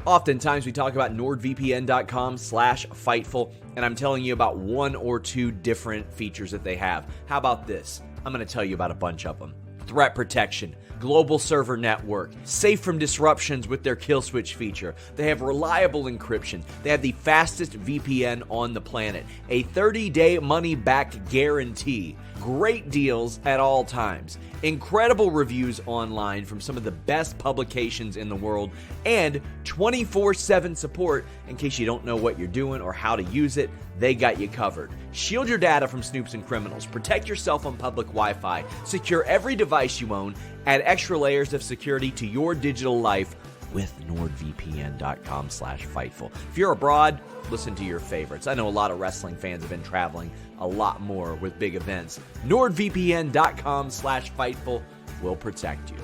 Oftentimes we talk about nordvpn.com/Fightful, and I'm telling you about one or two different features that they have. How about this? I'm going to tell you about a bunch of them. Threat protection, global server network, safe from disruptions with their kill switch feature. They have reliable encryption. They have the fastest VPN on the planet, a 30-day money-back guarantee, great deals at all times, incredible reviews online from some of the best publications in the world, and 24/7 support in case you don't know what you're doing or how to use it. They got you covered. Shield your data from snoops and criminals. Protect yourself on public Wi-Fi. Secure every device you own. Add extra layers of security to your digital life with nordvpn.com/Fightful. If you're abroad, listen to your favorites. I know a lot of wrestling fans have been traveling a lot more with big events. nordvpn.com/Fightful will protect you.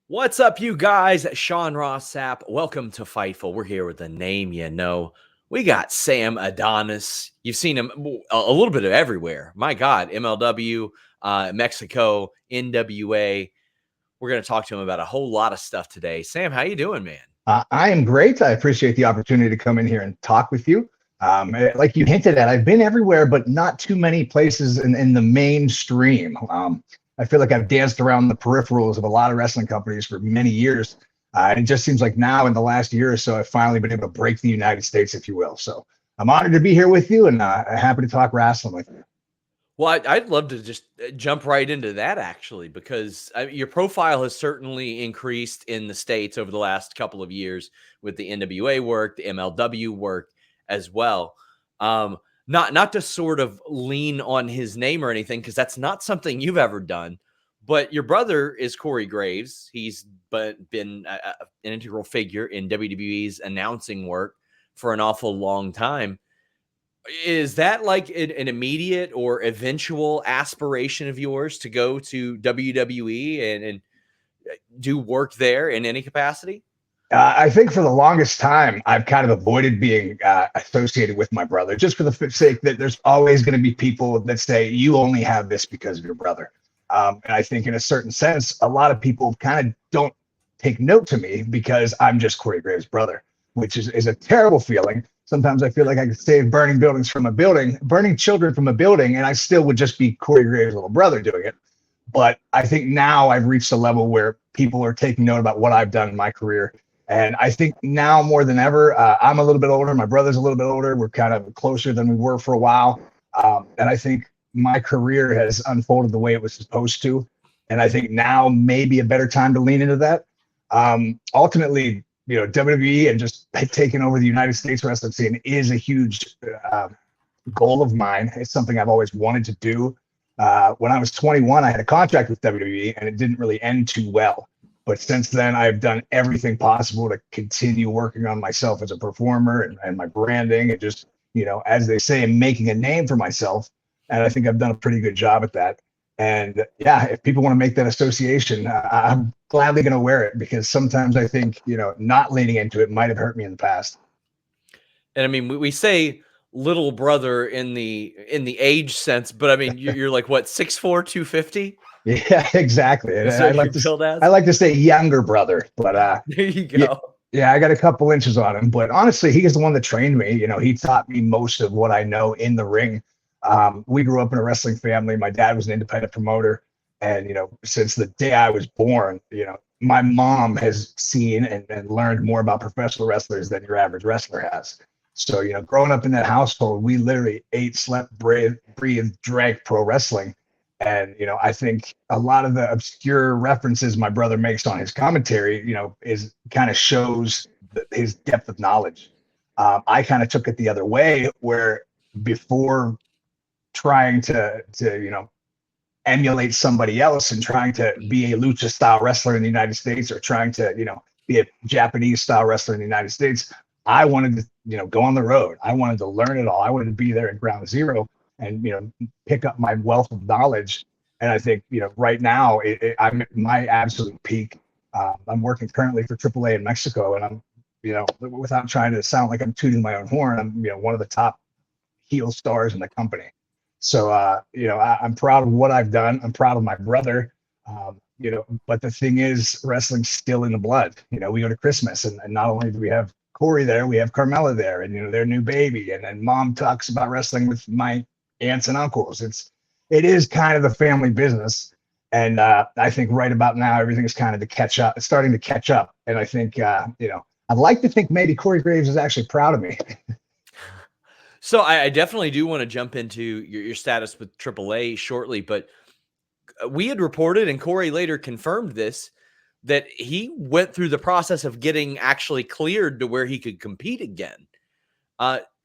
What's up, you guys? Sean Ross Sapp. Welcome to Fightful. We're here with a name you know. We got Sam Adonis. You've seen him a little bit of everywhere. My God, MLW, Mexico, NWA. We're going to talk to him about a whole lot of stuff today. Sam, how you doing, man? I am great. I appreciate the opportunity to come in here and talk with you. Like you hinted at, I've been everywhere, but not too many places in the mainstream. I feel like I've danced around the peripherals of a lot of wrestling companies for many years. And it just seems like now in the last year or so, I've finally been able to break the United States, if you will. So I'm honored to be here with you and happy to talk wrestling with you. Well, I'd love to just jump right into that, actually, because your profile has certainly increased in the States over the last couple of years with the NWA work, the MLW work as well. Not to sort of lean on his name or anything, because that's not something you've ever done. But your brother is Corey Graves. He's been an integral figure in WWE's announcing work for an awful long time. Is that like an immediate or eventual aspiration of yours to go to WWE and do work there in any capacity? I think for the longest time, I've kind of avoided being associated with my brother, just for the sake that there's always going to be people that say you only have this because of your brother. And I think in a certain sense, a lot of people kind of don't take note to me because I'm just Corey Graves' brother, which is a terrible feeling. Sometimes I feel like I could save burning buildings from a building, burning children from a building, and I still would just be Corey Graves' little brother doing it. But I think now I've reached a level where people are taking note about what I've done in my career. And I think now more than ever, I'm a little bit older. My brother's a little bit older. We're kind of closer than we were for a while. And I think my career has unfolded the way it was supposed to. And I think now may be a better time to lean into that. Ultimately, WWE and just taking over the United States wrestling scene is a huge goal of mine. It's something I've always wanted to do. When I was 21, I had a contract with WWE and it didn't really end too well. But since then, I've done everything possible to continue working on myself as a performer and my branding and just, as they say, making a name for myself. And I think I've done a pretty good job at that. And yeah, if people want to make that association, I'm gladly going to wear it because sometimes I think, not leaning into it might have hurt me in the past. And I mean, we say little brother in the age sense, but I mean, you're like what, 6'4", 250? Yeah, exactly. And I like to say younger brother, but there you go. Yeah, I got a couple inches on him, but honestly, he is the one that trained me. He taught me most of what I know in the ring. We grew up in a wrestling family. My dad was an independent promoter, and since the day I was born, my mom has seen and learned more about professional wrestlers than your average wrestler has. So growing up in that household, we literally ate, slept, breathed, drank pro wrestling. And, I think a lot of the obscure references my brother makes on his commentary, is kind of shows his depth of knowledge. I kind of took it the other way where before trying to emulate somebody else and trying to be a lucha style wrestler in the United States or trying to, be a Japanese style wrestler in the United States, I wanted to, go on the road. I wanted to learn it all. I wanted to be there at ground zero and pick up my wealth of knowledge. And I think right now I'm at my absolute peak. I'm working currently for AAA in Mexico, and I'm without trying to sound like I'm tooting my own horn, I'm one of the top heel stars in the company. So I'm proud of what I've done. I'm proud of my brother. But the thing is, wrestling's still in the blood. We go to Christmas, and not only do we have Corey there, we have Carmella there, and their new baby, and then mom talks about wrestling with my aunts and uncles. It is kind of the family business. And I think right about now, everything is kind of it's starting to catch up. And I think, I'd like to think maybe Corey Graves is actually proud of me. So I definitely do want to jump into your status with AAA shortly, but we had reported, and Corey later confirmed this, that he went through the process of getting actually cleared to where he could compete again.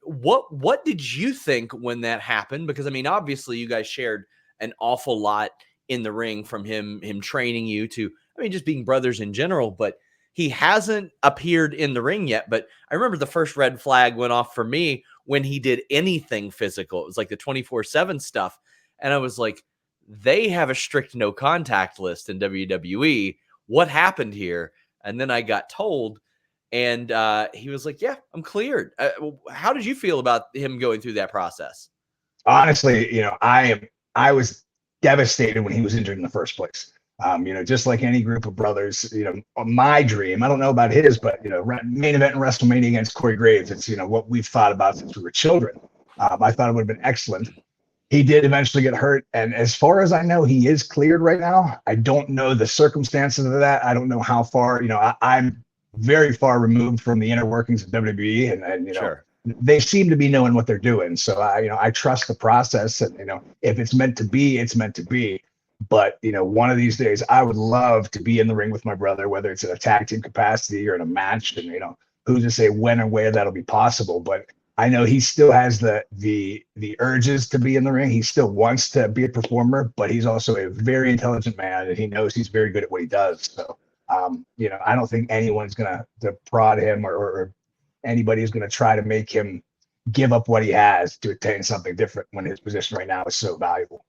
What did you think when that happened? Because, I mean, obviously you guys shared an awful lot in the ring, from him training you to, I mean, just being brothers in general, but he hasn't appeared in the ring yet. But I remember the first red flag went off for me when he did anything physical. It was like the 24/7 stuff. And I was like, they have a strict no contact list in WWE. What happened here? And then I got told, and he was like, yeah, I'm cleared. How did you feel about him going through that process? Honestly, I was devastated when he was injured in the first place. Just like any group of brothers, my dream, I don't know about his, but, main event in WrestleMania against Corey Graves, it's, what we've thought about since we were children. I thought it would have been excellent. He did eventually get hurt. And as far as I know, he is cleared right now. I don't know the circumstances of that. I don't know how far, I'm very far removed from the inner workings of WWE, and Sure. They seem to be knowing what they're doing. So I trust the process, and, if it's meant to be, it's meant to be. But, one of these days I would love to be in the ring with my brother, whether it's in a tag team capacity or in a match, and, who's to say when and where that'll be possible. But I know he still has the urges to be in the ring. He still wants to be a performer, but he's also a very intelligent man, and he knows he's very good at what he does. So, I don't think anyone's going to prod him or anybody's going to try to make him give up what he has to attain something different when his position right now is so valuable.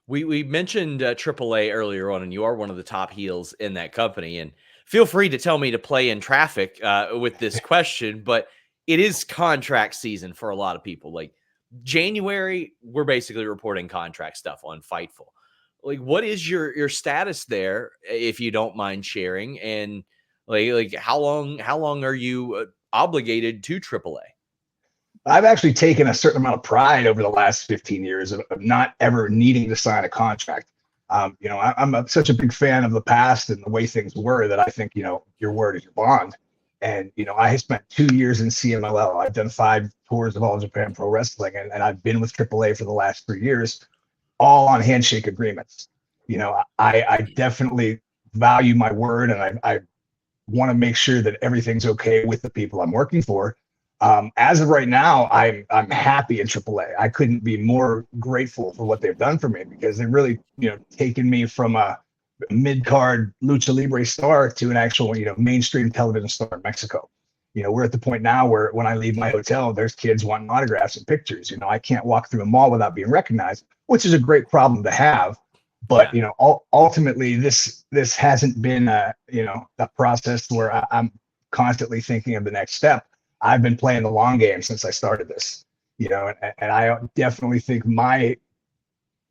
We mentioned AAA earlier on, and you are one of the top heels in that company. And feel free to tell me to play in traffic with this question, but it is contract season for a lot of people. Like January, we're basically reporting contract stuff on Fightful. Like, what is your status there, if you don't mind sharing? And like how long are you obligated to AAA? I've actually taken a certain amount of pride over the last 15 years of not ever needing to sign a contract. I'm such a big fan of the past and the way things were that I think, your word is your bond. And, I spent 2 years in CMLL. I've done 5 tours of All Japan Pro Wrestling, and I've been with AAA for the last 3 years, all on handshake agreements. I definitely value my word, and I want to make sure that everything's okay with the people I'm working for. As of right now, I'm happy in AAA. I couldn't be more grateful for what they've done for me, because they've really, taken me from a mid-card lucha libre star to an actual, mainstream television star in Mexico. We're at the point now where when I leave my hotel, there's kids wanting autographs and pictures. I can't walk through a mall without being recognized, which is a great problem to have. But, ultimately this hasn't been a process where I'm constantly thinking of the next step. I've been playing the long game since I started this, and I definitely think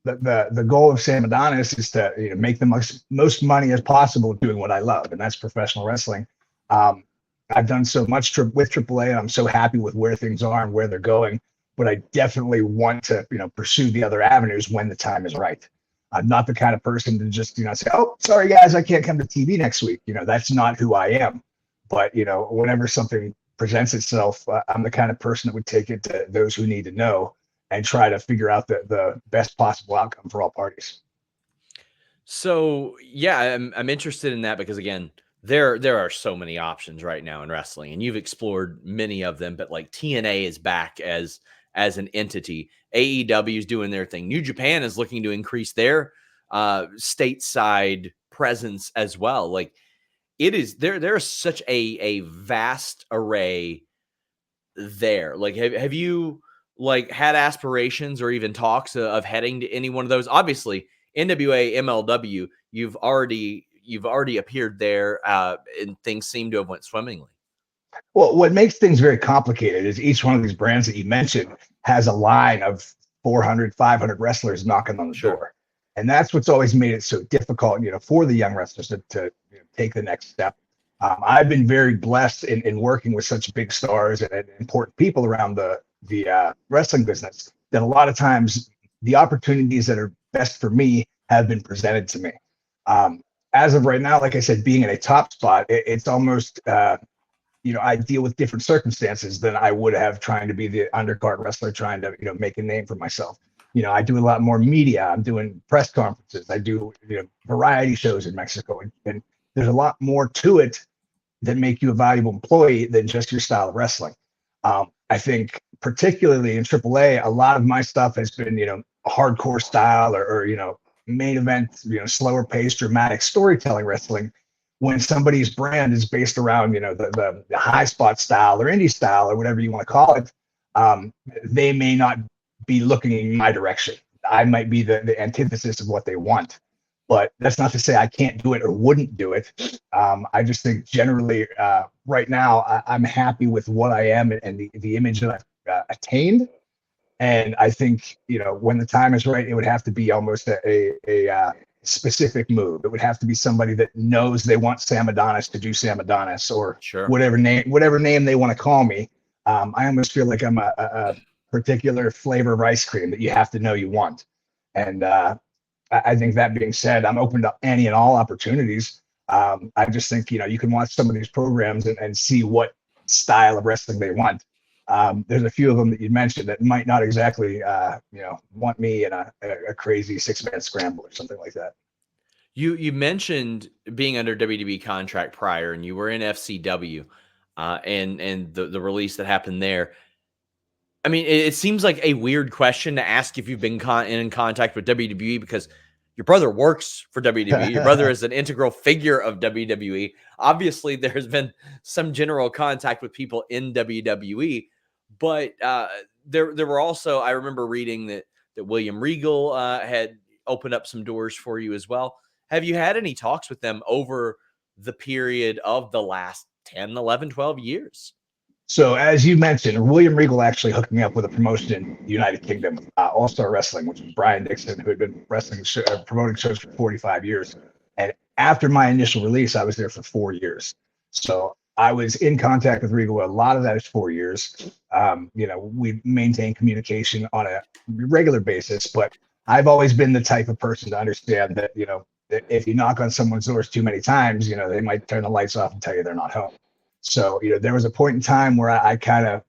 the goal of Sam Adonis is to make the most money as possible doing what I love, and that's professional wrestling. I've done so much with AAA, and I'm so happy with where things are and where they're going. But I definitely want to pursue the other avenues when the time is right. I'm not the kind of person to just say, "Oh, sorry guys, I can't come to TV next week." That's not who I am. But whenever something presents itself, I'm the kind of person that would take it to those who need to know and try to figure out the best possible outcome for all parties. So yeah, I'm interested in that, because again, there are so many options right now in wrestling, and you've explored many of them. But like TNA is back as an entity. AEW is doing their thing. New Japan is looking to increase their stateside presence as well. Like, it is there's such a vast array there. Like, have you like had aspirations or even talks of heading to any one of those? Obviously, NWA, MLW, you've already appeared there, and things seem to have went swimmingly. Well, what makes things very complicated is each one of these brands that you mentioned has a line of 400, 500 wrestlers knocking on the door. And that's what's always made it so difficult, for the young wrestlers to take the next step. I've been very blessed in working with such big stars and important people around the wrestling business that a lot of times the opportunities that are best for me have been presented to me. As of right now, like I said, being in a top spot, it's almost, I deal with different circumstances than I would have trying to be the undercard wrestler, trying to, make a name for myself. I do a lot more media. I'm doing press conferences. I do, variety shows in Mexico. And there's a lot more to it that make you a valuable employee than just your style of wrestling. I think particularly in AAA, a lot of my stuff has been, hardcore style or main event, slower paced, dramatic storytelling wrestling. When somebody's brand is based around, the high spot style or indie style or whatever you want to call it, they may not be looking in my direction. I might be the antithesis of what they want. But that's not to say I can't do it or wouldn't do it. I just think generally right now I'm happy with what I am and the image that I've attained. And I think, when the time is right, it would have to be almost a specific move. It would have to be somebody that knows they want Sam Adonis to do Sam Adonis or Sure. whatever name they want to call me. I almost feel like I'm a particular flavor of ice cream that you have to know you want. And I think that being said, I'm open to any and all opportunities. I just think, you can watch some of these programs and see what style of wrestling they want. There's a few of them that you mentioned that might not exactly, want me in a crazy 6-man scramble or something like that. You mentioned being under WWE contract prior, and you were in FCW, and the release that happened there. I mean, it seems like a weird question to ask if you've been in contact with WWE because your brother works for WWE. Your brother is an integral figure of WWE. Obviously, there's been some general contact with people in WWE, but there were also, I remember reading that William Regal had opened up some doors for you as well. Have you had any talks with them over the period of the last 10, 11, 12 years? So as you mentioned, William Regal actually hooked me up with a promotion in the United Kingdom, All Star Wrestling, which was Brian Dixon, who had been promoting shows for 45 years. And after my initial release, I was there for 4 years. So I was in contact with Regal. A lot of that is 4 years. We maintain communication on a regular basis, but I've always been the type of person to understand that, that if you knock on someone's doors too many times, they might turn the lights off and tell you they're not home. So, there was a point in time where I kind of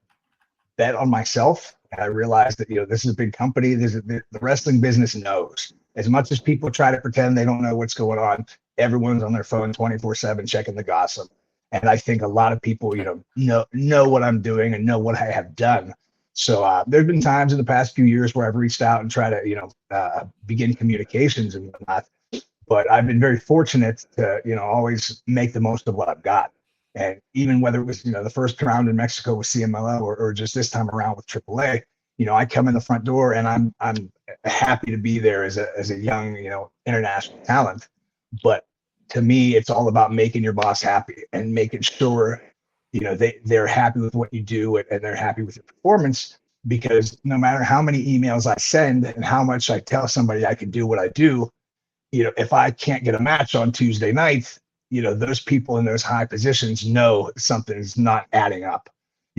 bet on myself. And I realized that, this is a big company. The wrestling business knows. As much as people try to pretend they don't know what's going on, everyone's on their phone 24/7 checking the gossip. And I think a lot of people, know what I'm doing and know what I have done. So there's been times in the past few years where I've reached out and tried to, begin communications and whatnot. But I've been very fortunate to, always make the most of what I've got. And even whether it was, the first round in Mexico with CMLL or just this time around with AAA, I come in the front door and I'm happy to be there as a young, international talent. But to me, it's all about making your boss happy and making sure, they're happy with what you do and they're happy with your performance. Because no matter how many emails I send and how much I tell somebody I can do what I do, if I can't get a match on Tuesday night, those people in those high positions know something's not adding up.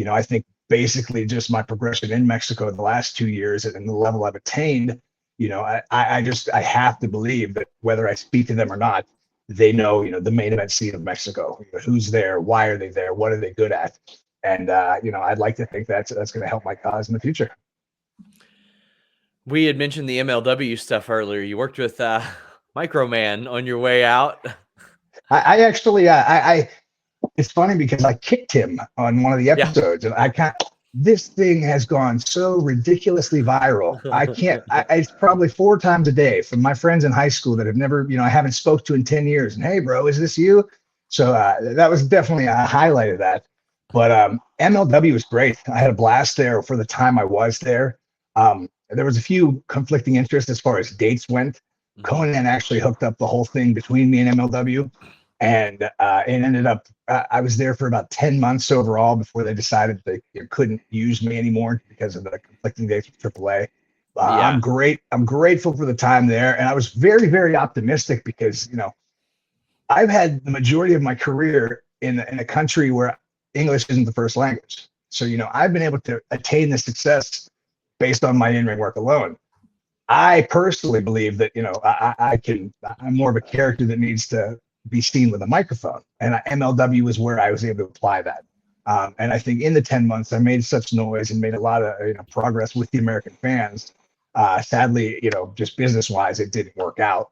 I think basically just my progression in Mexico the last 2 years and the level I've attained, I have to believe that whether I speak to them or not, they know, the main event scene of Mexico, who's there, why are they there, what are they good at? And, I'd like to think that's going to help my cause in the future. We had mentioned the MLW stuff earlier. You worked with Microman on your way out. I actually, it's funny because I kicked him on one of the episodes, and this thing has gone so ridiculously viral. It's probably 4 times a day from my friends in high school that have never, I haven't spoke to in 10 years. And hey, bro, is this you? So that was definitely a highlight of that. But MLW was great. I had a blast there for the time I was there. There was a few conflicting interests as far as dates went. Conan actually hooked up the whole thing between me and MLW. And it ended up, I was there for about 10 months overall before they decided they couldn't use me anymore because of the conflicting dates with AAA. I'm great. I'm grateful for the time there. And I was very, very optimistic because, I've had the majority of my career in a country where English isn't the first language. So, I've been able to attain the success based on my in-ring work alone. I personally believe that, I'm more of a character that needs to be seen with a microphone. And MLW is where I was able to apply that. And I think in the 10 months, I made such noise and made a lot of progress with the American fans. Sadly, just business-wise, it didn't work out.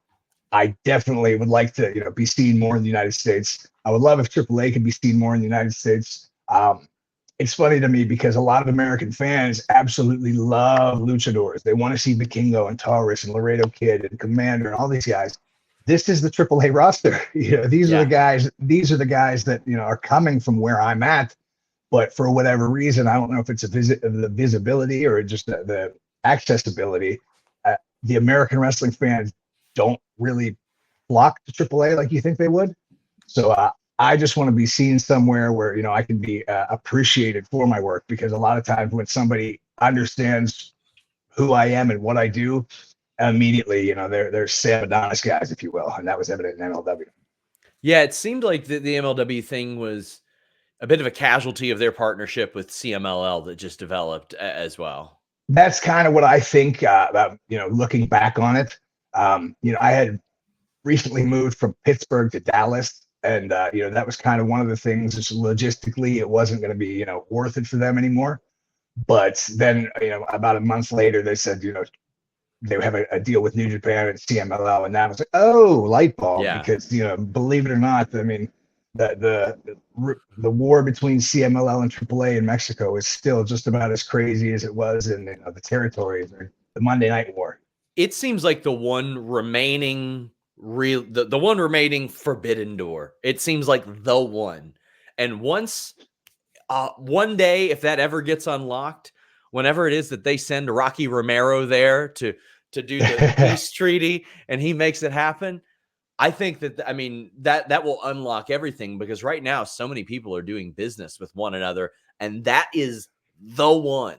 I definitely would like to, be seen more in the United States. I would love if AAA could be seen more in the United States. It's funny to me because a lot of American fans absolutely love luchadors. They want to see Vikingo and Taurus and Laredo Kid and Commander and all these guys. This is the AAA roster. These are the guys. These are the guys that are coming from where I'm at. But for whatever reason, I don't know if it's the visibility or just the accessibility. The American wrestling fans don't really flock to AAA like you think they would. So I just want to be seen somewhere where I can be appreciated for my work, because a lot of times when somebody understands who I am and what I do, immediately they're Sam Adonis guys, if you will, and that was evident in MLW. Yeah, it seemed like the MLW thing was a bit of a casualty of their partnership with CMLL that just developed as well. That's kind of what I think about looking back on it. I had recently moved from Pittsburgh to Dallas. And, that was kind of one of the things, just logistically, it wasn't going to be, worth it for them anymore. But then, about a month later, they said, they would have a deal with New Japan and CMLL. And that was like, oh, light bulb. Yeah. Because, believe it or not, I mean, the war between CMLL and AAA in Mexico is still just about as crazy as it was in the territories, or the Monday Night War. It seems like the one remaining the one remaining forbidden door. It seems like the one. And once one day, if that ever gets unlocked, whenever it is that they send Rocky Romero there to do the peace treaty and he makes it happen, I think that will unlock everything, because right now so many people are doing business with one another, and that is the one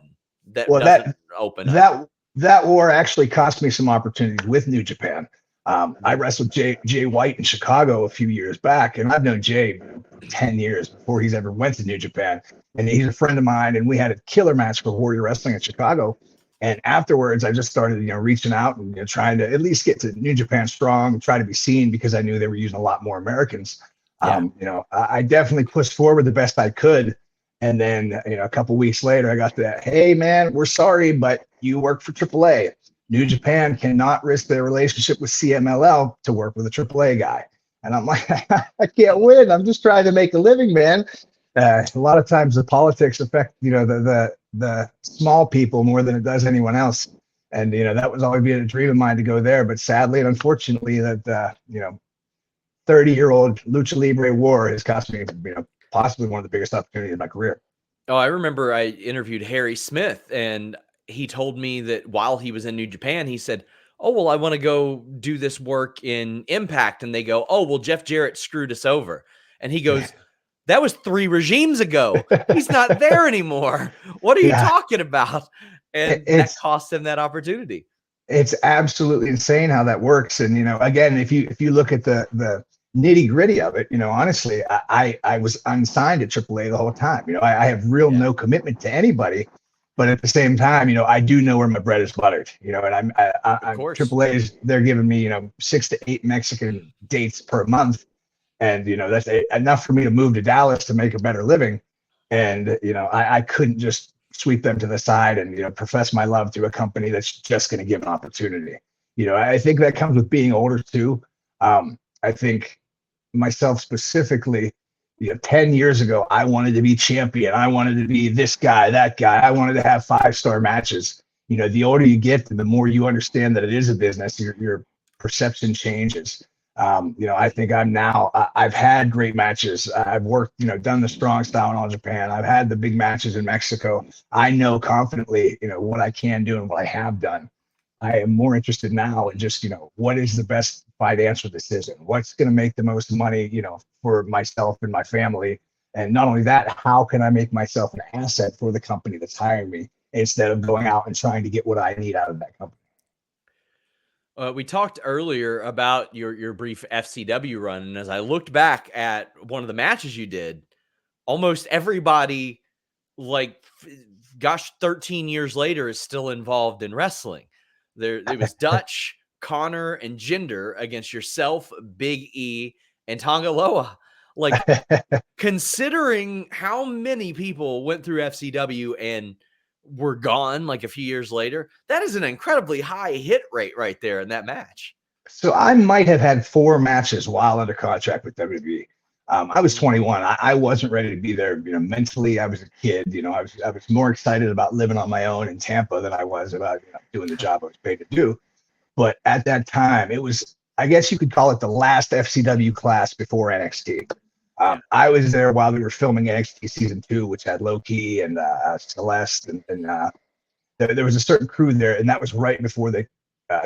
that doesn't open up. That war actually cost me some opportunities with New Japan. I wrestled Jay White in Chicago a few years back, and I've known Jay 10 years before he's ever went to New Japan. And he's a friend of mine, and we had a killer match for Warrior Wrestling in Chicago. And afterwards, I just started, reaching out and trying to at least get to New Japan strong and try to be seen, because I knew they were using a lot more Americans. Yeah. I definitely pushed forward the best I could. And then, a couple weeks later, I got that, hey, man, we're sorry, but you work for AAA. New Japan cannot risk their relationship with CMLL to work with a AAA guy. And I'm like, I can't win. I'm just trying to make a living, man. A lot of times the politics affect, the small people more than it does anyone else. And, that was always been a dream of mine to go there. But sadly and unfortunately, that, 30-year-old Lucha Libre war has cost me, possibly one of the biggest opportunities in my career. Oh, I remember I interviewed Harry Smith, and he told me that while he was in New Japan, he said, oh, well, I want to go do this work in Impact. And they go, oh, well, Jeff Jarrett screwed us over. And he goes, that was 3 regimes ago. He's not there anymore. What are you talking about? And that cost him that opportunity. It's absolutely insane how that works. And, again, if you look at the nitty gritty of it, honestly, I was unsigned at AAA the whole time. I have no commitment to anybody. But at the same time, I do know where my bread is buttered, and I'm AAA they're giving me, 6 to 8 Mexican dates per month. And, that's enough for me to move to Dallas to make a better living. And, I couldn't just sweep them to the side and, profess my love to a company that's just going to give an opportunity. I think that comes with being older too. I think myself specifically, 10 years ago, I wanted to be champion. I wanted to be this guy, that guy. I wanted to have 5-star matches. The older you get, the more you understand that it is a business, your perception changes. I think I've had great matches. I've worked, done the strong style in All Japan. I've had the big matches in Mexico. I know confidently, what I can do and what I have done. I am more interested now in just, what is the best financial decision? What's going to make the most money, for myself and my family? And not only that, how can I make myself an asset for the company that's hiring me instead of going out and trying to get what I need out of that company. We talked earlier about your brief FCW run, and as I looked back at one of the matches you did, almost everybody, like, gosh, 13 years later, is still involved in wrestling. It was Dutch, Connor, and Jinder against yourself, Big E, and Tonga Loa. Like, considering how many people went through FCW and were gone like a few years later, that is an incredibly high hit rate right there in that match. So I might have had 4 matches while under contract with WWE. I was 21. I wasn't ready to be there. Mentally, I was a kid. I was more excited about living on my own in Tampa than I was about doing the job I was paid to do. But at that time, it was, I guess you could call it the last FCW class before NXT. I was there while we were filming NXT season 2, which had Loki and Celeste, and there was a certain crew there, and that was right before they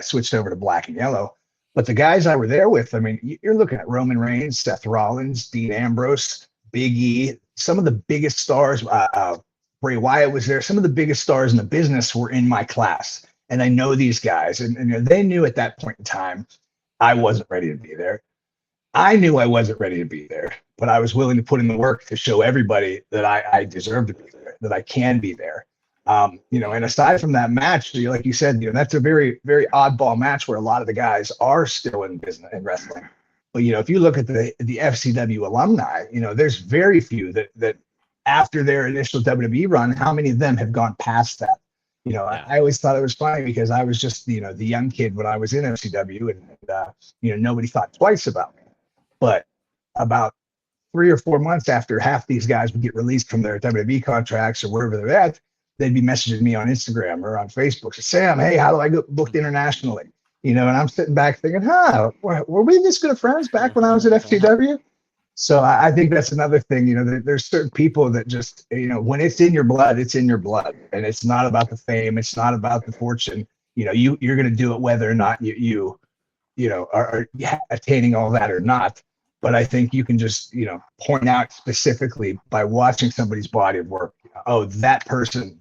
switched over to black and yellow. But the guys I were there with, I mean, you're looking at Roman Reigns, Seth Rollins, Dean Ambrose, Big E, some of the biggest stars. Bray Wyatt was there. Some of the biggest stars in the business were in my class, and I know these guys, and they knew at that point in time I wasn't ready to be there. I knew I wasn't ready to be there, but I was willing to put in the work to show everybody that I deserve to be there, that I can be there. And aside from that match, like you said, that's a very, very oddball match where a lot of the guys are still in business and wrestling. But, if you look at the FCW alumni, there's very few that after their initial WWE run, how many of them have gone past that? I always thought it was funny because I was just, the young kid when I was in FCW and nobody thought twice about me. But about 3 or 4 months after half these guys would get released from their WWE contracts or wherever they're at, they'd be messaging me on Instagram or on Facebook. So, Sam, hey, how do I get booked internationally? And I'm sitting back thinking, were we this good of friends back when I was at FCW? So I think that's another thing. There's certain people that just, when it's in your blood, it's in your blood. And it's not about the fame. It's not about the fortune. You're going to do it whether or not you are attaining all that or not. But I think you can just, point out specifically by watching somebody's body of work, that person,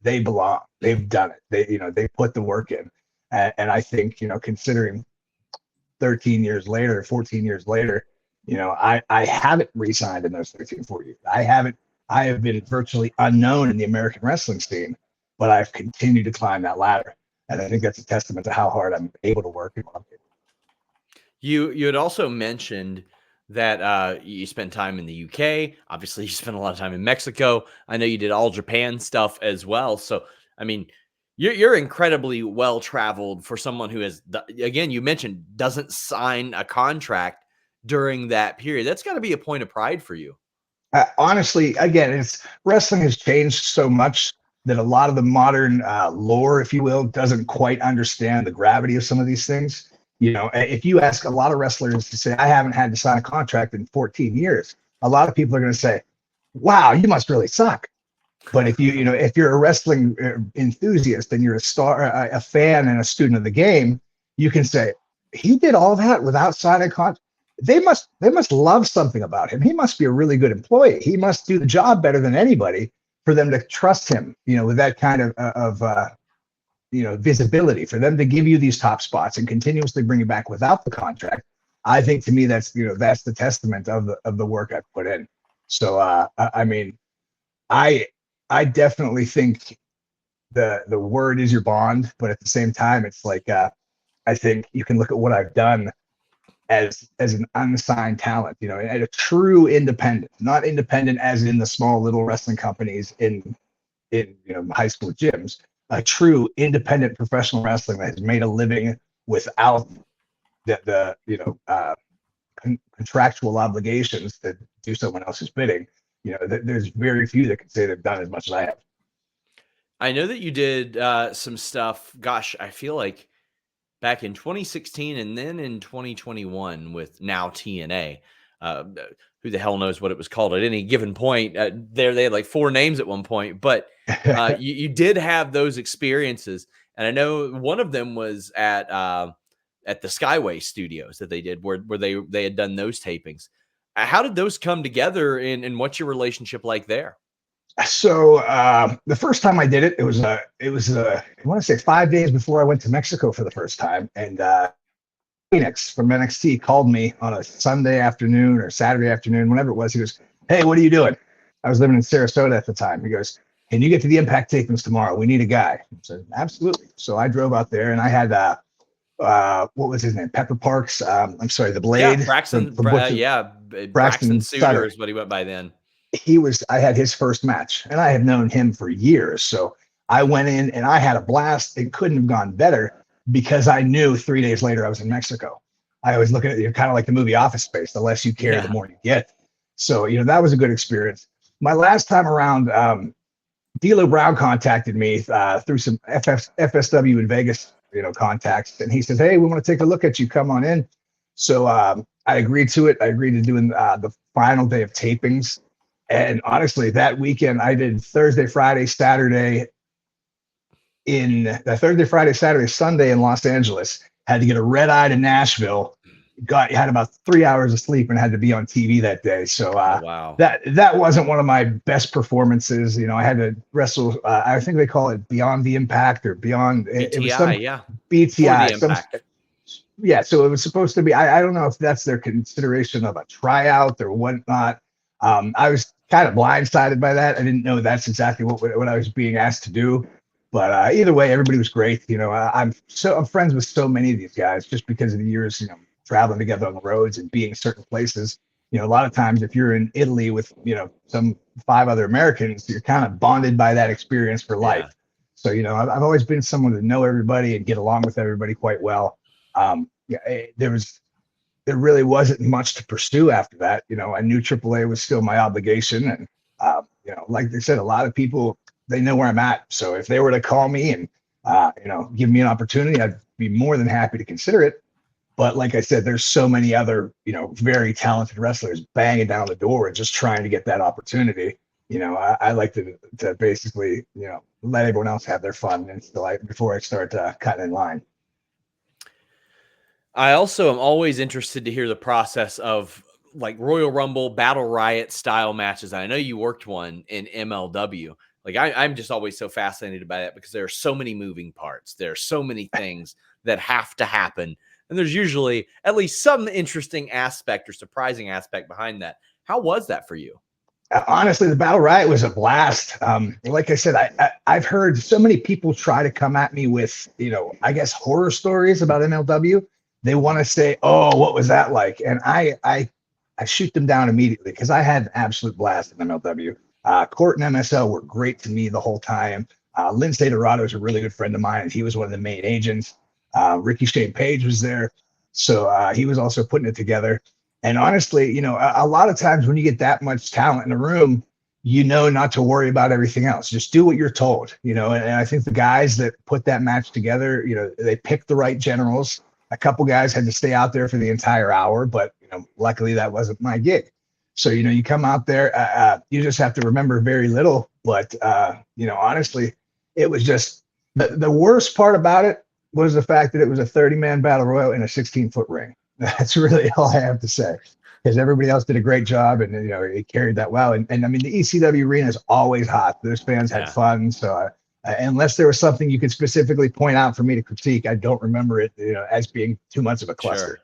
they belong. They've done it. They put the work in. And I think, considering 13 years later, 14 years later, I haven't re-signed in those 13, 14 years. I have been virtually unknown in the American wrestling scene, but I've continued to climb that ladder. And I think that's a testament to how hard I'm able to work in market. You had also mentioned that you spent time in the UK. Obviously, you spent a lot of time in Mexico. I know you did all Japan stuff as well. So, I mean, you're incredibly well-traveled for someone who has, again, you mentioned, doesn't sign a contract during that period. That's got to be a point of pride for you. Honestly, again, wrestling has changed so much that a lot of the modern lore, if you will, doesn't quite understand the gravity of some of these things. If you ask a lot of wrestlers to say, I haven't had to sign a contract in 14 years, a lot of people are going to say, wow, you must really suck. But if if you're a wrestling enthusiast and you're a star, a fan and a student of the game, you can say, he did all that without signing a contract. They must love something about him. He must be a really good employee. He must do the job better than anybody for them to trust him, with that kind of visibility, for them to give you these top spots and continuously bring you back without the contract. I think to me, that's the testament of the work I've put in. So, I definitely think the word is your bond, but at the same time, it's like, I think you can look at what I've done as an unsigned talent, and a true independent, not independent as in the small little wrestling companies in high school gyms, a true independent professional wrestling that has made a living without the contractual obligations to do someone else's bidding. There's very few that can say they've done as much as I have. I know that you did some stuff, gosh, I feel like back in 2016 and then in 2021 with now TNA. Who the hell knows what it was called at any given point. They had like 4 names at one point, but you did have those experiences. And I know one of them was at the Skyway Studios that they did where they had done those tapings. How did those come together and what's your relationship like there? So the first time I did it, it was I want to say 5 days before I went to Mexico for the first time, and Phoenix from NXT called me on a Sunday afternoon or Saturday afternoon, whenever it was. He goes, "Hey, what are you doing?" I was living in Sarasota at the time. He goes, "Can you get to the Impact tapings tomorrow? We need a guy." I said, "Absolutely." So I drove out there, and I had what was his name? Pepper Parks. I'm sorry, the Yeah, Blade Braxton. from Butcher, Braxton Braxton Suter Sutter. is what he went by then. I had his first match, and I have known him for years. So I went in and I had a blast. It couldn't have gone better because I knew 3 days later I was in Mexico. I was looking at you kind of like the movie Office Space. The less you carry, the more you get. So, that was a good experience. My last time around, D'Lo Brown contacted me through some FSW in Vegas, contacts. And he said, "Hey, we want to take a look at you. Come on in." So I agreed to it. I agreed to doing the final day of tapings. And honestly, that weekend I did Thursday, Friday, Saturday, Sunday in Los Angeles. Had to get a red eye to Nashville. Had about 3 hours of sleep and had to be on TV that day. So wow, that wasn't one of my best performances. I had to wrestle. I think they call it Beyond the Impact or Beyond. BTI, it was some BTI. Yeah, so it was supposed to be. I don't know if that's their consideration of a tryout or whatnot. I was kind of blindsided by that. I didn't know that's exactly what I was being asked to do. But either way, everybody was great. I'm friends with so many of these guys just because of the years, traveling together on the roads and being certain places. A lot of times if you're in Italy with, some 5 other Americans, you're kind of bonded by that experience for life. So, I've always been someone to know everybody and get along with everybody quite well. There really wasn't much to pursue after that. I knew AAA was still my obligation. And, like they said, a lot of people, they know where I'm at. So if they were to call me and, give me an opportunity, I'd be more than happy to consider it. But like I said, there's so many other, very talented wrestlers banging down the door and just trying to get that opportunity. I like to basically, let everyone else have their fun before I start cutting in line. I also am always interested to hear the process of like Royal Rumble, Battle Riot style matches. And I know you worked one in MLW. Like I'm just always so fascinated by that because there are so many moving parts. There are so many things that have to happen. And there's usually at least some interesting aspect or surprising aspect behind that. How was that for you? Honestly, the Battle Riot was a blast. Like I said, I've heard so many people try to come at me with, I guess horror stories about MLW. They want to say, "Oh, what was that like?" And I shoot them down immediately because I had an absolute blast in MLW. Court and MSL were great to me the whole time. Lindsay Dorado is a really good friend of mine, and he was one of the main agents. Ricky Shane Page was there, so he was also putting it together. And honestly, a lot of times when you get that much talent in a room, not to worry about everything else. Just do what you're told, and I think the guys that put that match together, they picked the right generals. A couple guys had to stay out there for the entire hour, but luckily that wasn't my gig. So, you come out there, you just have to remember very little, but honestly, it was just the worst part about it was the fact that it was a 30-man battle royal in a 16-foot ring. That's really all I have to say, because everybody else did a great job and, it carried that well. And I mean, the ECW arena is always hot. Those fans had fun. So unless there was something you could specifically point out for me to critique, I don't remember it, as being too much of a cluster. Sure.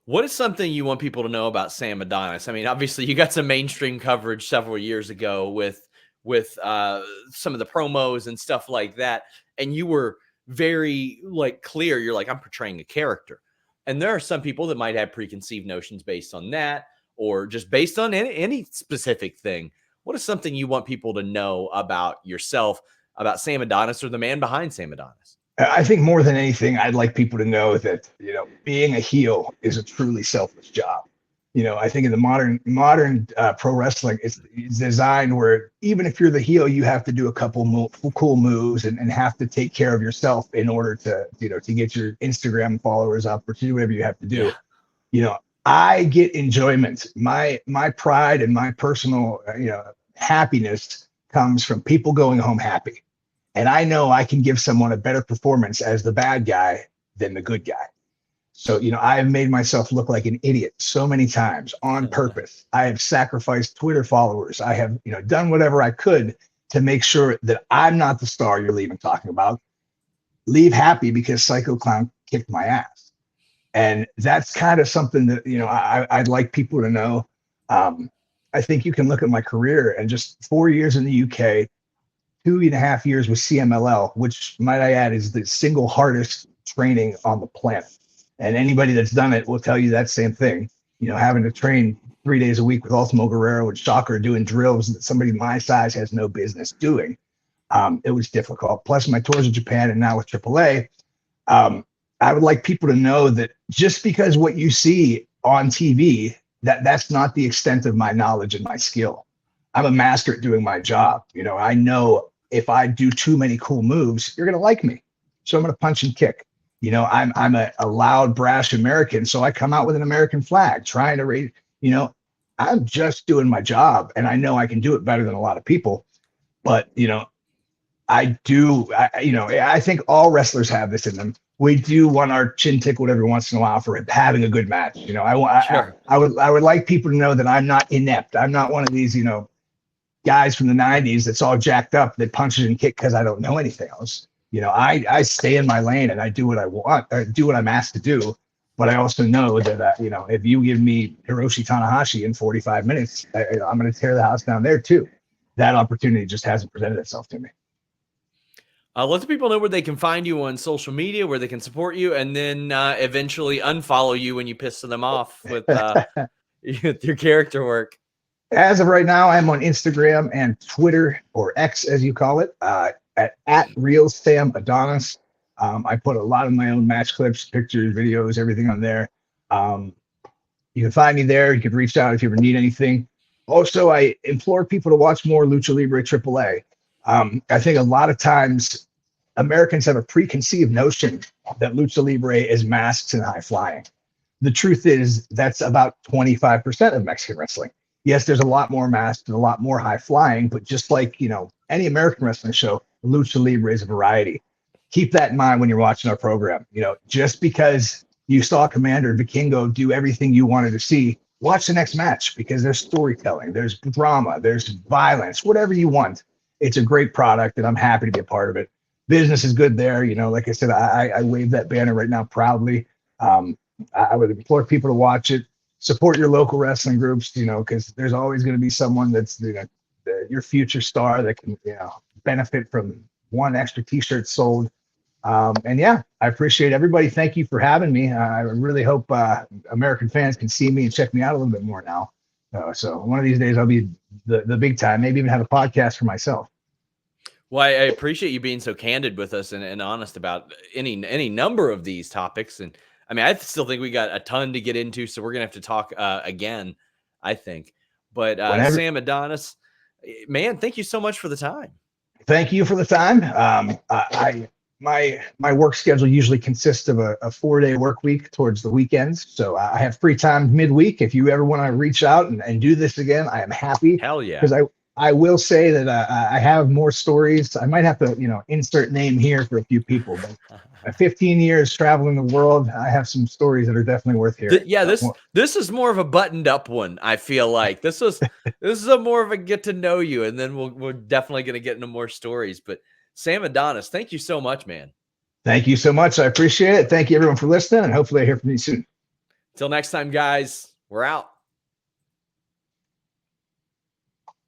What is something you want people to know about Sam Adonis? I mean, obviously you got some mainstream coverage several years ago with some of the promos and stuff like that. And you were very clear. You're like, I'm portraying a character. And there are some people that might have preconceived notions based on that, or just based on any specific thing. What is something you want people to know about yourself, about Sam Adonis, or the man behind Sam Adonis? I think more than anything, I'd like people to know that, being a heel is a truly selfless job. I think in the modern pro wrestling, it's designed where even if you're the heel, you have to do a couple cool moves and have to take care of yourself in order to, to get your Instagram followers up or to do whatever you have to do. Yeah. I get enjoyment. My pride and my personal, happiness comes from people going home happy. And I know I can give someone a better performance as the bad guy than the good guy. So, I have made myself look like an idiot so many times on purpose. I have sacrificed Twitter followers. I have, done whatever I could to make sure that I'm not the star you're leaving talking about. Leave happy because Psycho Clown kicked my ass. And that's kind of something that, I'd like people to know. I think you can look at my career and just 4 years in the UK, 2.5 years with CMLL, which, might I add, is the single hardest training on the planet. And anybody that's done it will tell you that same thing. Having to train 3 days a week with Ultimo Guerrero and Shocker doing drills that somebody my size has no business doing. It was difficult. Plus my tours in Japan and now with AAA. I would like people to know that just because what you see on TV, that's not the extent of my knowledge and my skill. I'm a master at doing my job. I know if I do too many cool moves, you're going to like me. So I'm going to punch and kick. I'm a loud, brash American. So I come out with an American flag trying to raise, I'm just doing my job and I know I can do it better than a lot of people. But, I think all wrestlers have this in them. We do want our chin tickled every once in a while for having a good match. I would like people to know that I'm not inept. I'm not one of these, guys from the 90s that's all jacked up that punches and kicks because I don't know anything else. I stay in my lane and I do what I want, or do what I'm asked to do. But I also know that, if you give me Hiroshi Tanahashi in 45 minutes, I'm going to tear the house down there too. That opportunity just hasn't presented itself to me. Let the people know where they can find you on social media, where they can support you, and then eventually unfollow you when you piss them off with your character work. As of right now, I'm on Instagram and Twitter, or X as you call it, at Real Sam Adonis. I put a lot of my own match clips, pictures, videos, everything on there. You can find me there. You can reach out if you ever need anything. Also, I implore people to watch more Lucha Libre AAA. I think a lot of times Americans have a preconceived notion that Lucha Libre is masks and high flying. The truth is that's about 25% of Mexican wrestling. Yes, there's a lot more masks and a lot more high flying, but just like, any American wrestling show, Lucha Libre is a variety. Keep that in mind when you're watching our program. Just because you saw Commander Vikingo do everything you wanted to see, watch the next match because there's storytelling, there's drama, there's violence, whatever you want. It's a great product and I'm happy to be a part of it. Business is good there. Like I said, I wave that banner right now proudly. I would implore people to watch it. Support your local wrestling groups, because there's always going to be someone that's your future star that can, benefit from one extra t-shirt sold. And yeah, I appreciate everybody. Thank you for having me. I really hope American fans can see me and check me out a little bit more now. So one of these days I'll be the big time, maybe even have a podcast for myself. Well, I appreciate you being so candid with us and honest about any number of these topics. And I mean, I still think we got a ton to get into, so we're going to have to talk again, I think. But Sam Adonis, man, thank you so much for the time. Thank you for the time. My work schedule usually consists of a 4-day work week towards the weekends. So I have free time midweek. If you ever want to reach out and do this again, I am happy. Hell yeah. Because I will say that I have more stories. I might have to, insert name here for a few people, but 15 years traveling the world, I have some stories that are definitely worth hearing. This is more of a buttoned up one. I feel like this is a more of a get to know you, and then we're definitely going to get into more stories. But Sam Adonis, thank you so much, man. Thank you so much. I appreciate it. Thank you everyone for listening, and hopefully I hear from you soon. Till next time, guys, we're out.